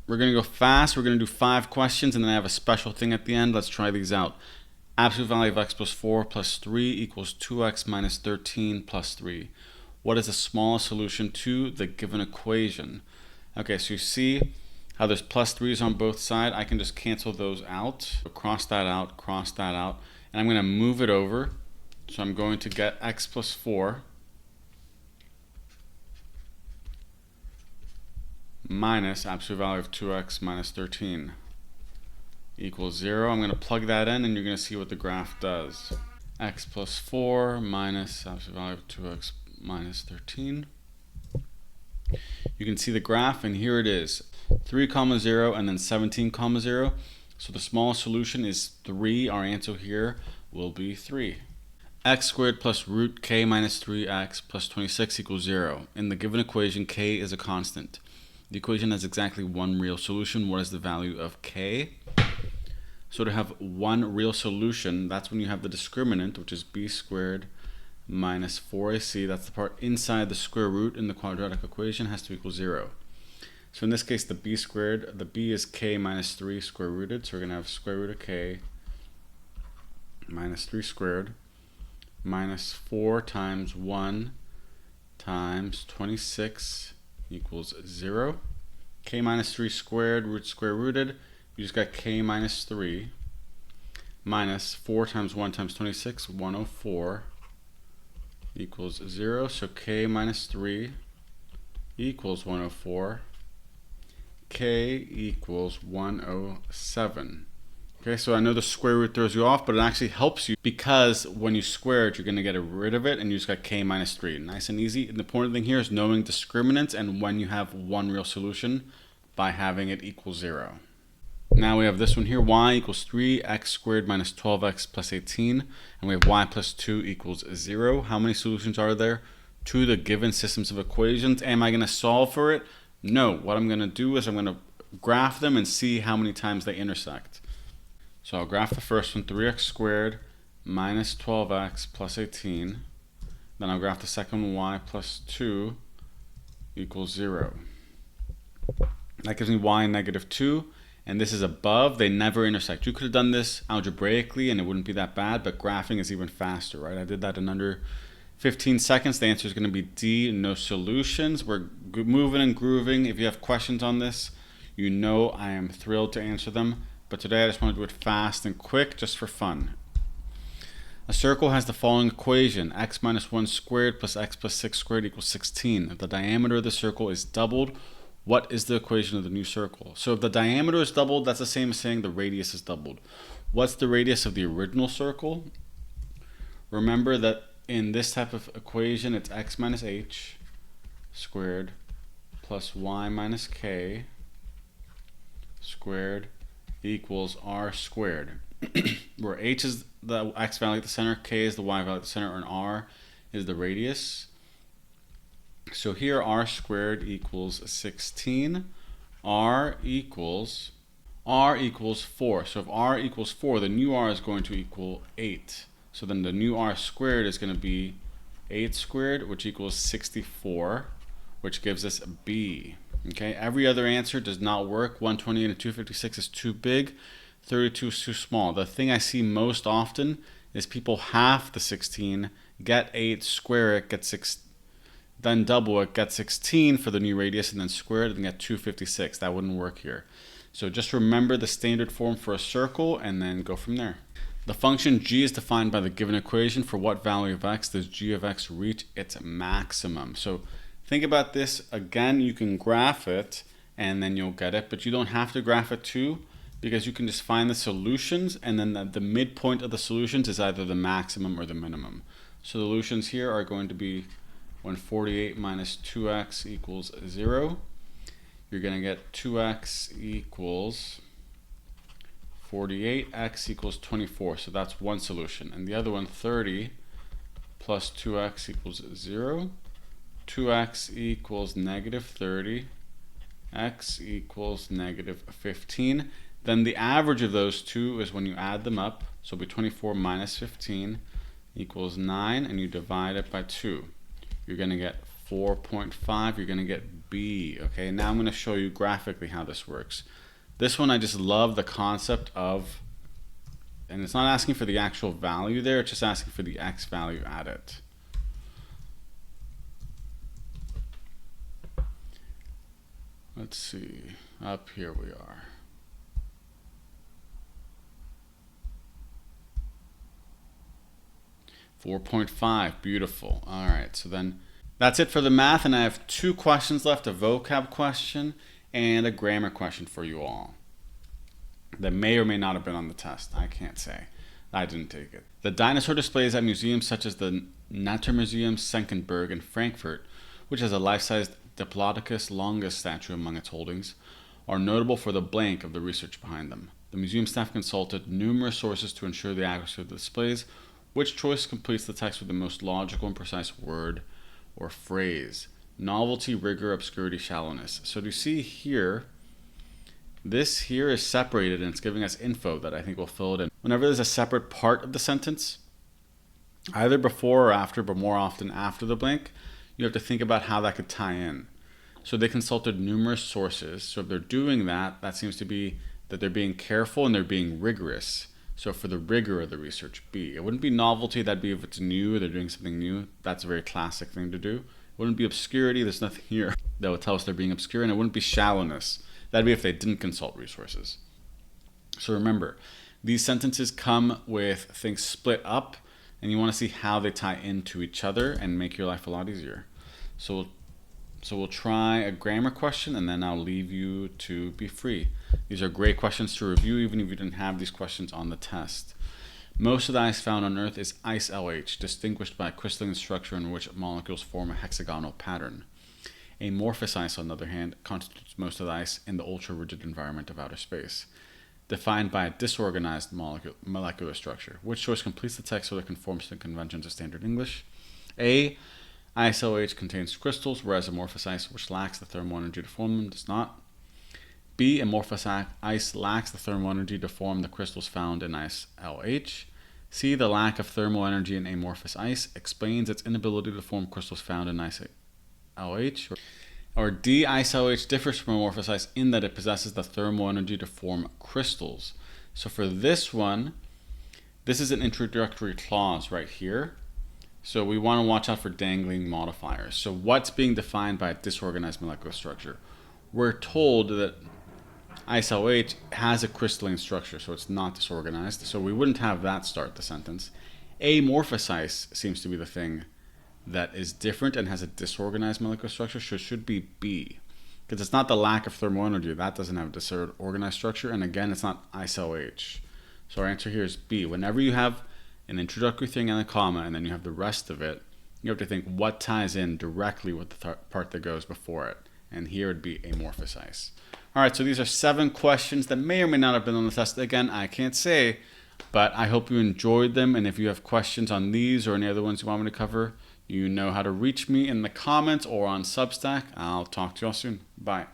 We're going to go fast. We're going to do 5 questions, and then I have a special thing at the end. Let's try these out. Absolute value of x plus 4 plus 3 equals 2x minus 13 plus 3. What is the smallest solution to the given equation? Okay, so you see how there's plus 3's on both sides. I can just cancel those out. Cross that out, and I'm going to move it over. So I'm going to get x plus 4 minus absolute value of 2x minus 13 equals 0. I'm going to plug that in, and you're going to see what the graph does. X plus 4 minus absolute value of 2x minus 13. You can see the graph, and here it is. 3, 0, and then 17, 0. So the smallest solution is 3. Our answer here will be 3. X squared plus root k minus 3x plus 26 equals 0. In the given equation, k is a constant. The equation has exactly one real solution. What is the value of k? So to have one real solution, that's when you have the discriminant, which is b squared minus 4ac. That's the part inside the square root in the quadratic equation, has to equal 0. So in this case, the b squared, the b is k minus 3 square rooted. So we're going to have square root of k minus 3 squared minus 4 times 1 times 26 equals 0. K minus 3 squared, root square rooted, you just got k minus 3 minus 4 times 1 times 26, 104 equals 0. So k minus 3 equals 104. K equals 107. Okay, so I know the square root throws you off, but it actually helps you because when you square it, you're going to get rid of it, and you just got k minus 3. Nice and easy. And the important thing here is knowing discriminants and when you have one real solution by having it equal 0. Now we have this one here, y equals 3x squared minus 12x plus 18, and we have y plus 2 equals 0. How many solutions are there to the given systems of equations? Am I going to solve for it? No. What I'm going to do is I'm going to graph them and see how many times they intersect. So I'll graph the first one, 3x squared minus 12x plus 18. Then I'll graph the second one, y plus 2 equals 0. That gives me y negative 2. And this is above. They never intersect. You could have done this algebraically and it wouldn't be that bad, but graphing is even faster, right? I did that in under 15 seconds. The answer is going to be D, no solutions. We're moving and grooving. If you have questions on this, you know I am thrilled to answer them. But today I just want to do it fast and quick, just for fun. A circle has the following equation: x minus 1 squared plus x plus 6 squared equals 16. If the diameter of the circle is doubled, what is the equation of the new circle? So if the diameter is doubled, that's the same as saying the radius is doubled. What's the radius of the original circle? Remember that in this type of equation, it's x minus h squared plus y minus k squared equals r squared, where h is the x value at the center, k is the y value at the center, and r is the radius. So here r squared equals 16. R equals 4. So if r equals 4, the new r is going to equal 8. So then the new r squared is going to be 8 squared, which equals 64, which gives us b. Okay, every other answer does not work. 128 and 256 is too big. 32 is too small. The thing I see most often is people half the 16, get 8, square it, get 6, then double it, get 16 for the new radius, and then square it and get 256. That wouldn't work here. So just remember the standard form for a circle and then go from there. The function g is defined by the given equation. For what value of x does g of x reach its maximum? So think about this. Again, you can graph it and then you'll get it, but you don't have to graph it too, because you can just find the solutions, and then the midpoint of the solutions is either the maximum or the minimum. So the solutions here are going to be when 48 minus 2x equals 0, you're going to get 2x equals 48, x equals 24. So that's one solution. And the other one, 30 plus 2x equals 0. 2x equals negative 30. X equals negative 15. Then the average of those two is when you add them up. So it'll be 24 minus 15 equals 9, and you divide it by 2. You're going to get 4.5. You're going to get B. Okay, now I'm going to show you graphically how this works. This one I just love the concept of, and it's not asking for the actual value there, it's just asking for the x value at it. Let's see, up here we are. $4.5, beautiful. All right, so then that's it for the math, and I have 2 questions left, a vocab question and a grammar question for you all that may or may not have been on the test. I can't say. I didn't take it. The dinosaur displays at museums such as the Naturmuseum Senckenberg in Frankfurt, which has a life-sized Diplodocus longus statue among its holdings, are notable for the blank of the research behind them. The museum staff consulted numerous sources to ensure the accuracy of the displays. Which choice completes the text with the most logical and precise word or phrase? Novelty, rigor, obscurity, shallowness. So do you see here, this here is separated and it's giving us info that I think will fill it in. Whenever there's a separate part of the sentence, either before or after, but more often after the blank, you have to think about how that could tie in. So they consulted numerous sources. So if they're doing that, that seems to be that they're being careful and they're being rigorous. So for the rigor of the research, B. It wouldn't be novelty, that'd be if it's new, they're doing something new. That's a very classic thing to do. It wouldn't be obscurity, there's nothing here that would tell us they're being obscure, and it wouldn't be shallowness. That'd be if they didn't consult resources. So remember, these sentences come with things split up, and you want to see how they tie into each other and make your life a lot easier. So we'll try a grammar question, and then I'll leave you to be free. These are great questions to review, even if you didn't have these questions on the test. Most of the ice found on Earth is ice LH, distinguished by a crystalline structure in which molecules form a hexagonal pattern. Amorphous ice, on the other hand, constitutes most of the ice in the ultra-rigid environment of outer space, defined by a disorganized molecular structure. Which choice completes the text so that it conforms to the conventions of standard English? A. Ice LH contains crystals, whereas amorphous ice, which lacks the thermal energy to form them, does not. B. Amorphous ice lacks the thermal energy to form the crystals found in ice LH. C. The lack of thermal energy in amorphous ice explains its inability to form crystals found in ice LH. Or D. Ice LH differs from amorphous ice in that it possesses the thermal energy to form crystals. So for this one, this is an introductory clause right here. So we want to watch out for dangling modifiers. So what's being defined by a disorganized molecular structure? We're told that ice LH has a crystalline structure, so it's not disorganized. So we wouldn't have that start the sentence. Amorphous ice seems to be the thing that is different and has a disorganized molecular structure, so it should be B. Because it's not the lack of thermal energy. That doesn't have a disorganized structure. And again, it's not ice LH. So our answer here is B. Whenever you have an introductory thing and a comma, and then you have the rest of it, you have to think what ties in directly with the part that goes before it. And here would be amorphous ice. All right, so these are 7 questions that may or may not have been on the test. Again, I can't say, but I hope you enjoyed them. And if you have questions on these or any other ones you want me to cover, you know how to reach me in the comments or on Substack. I'll talk to you all soon. Bye.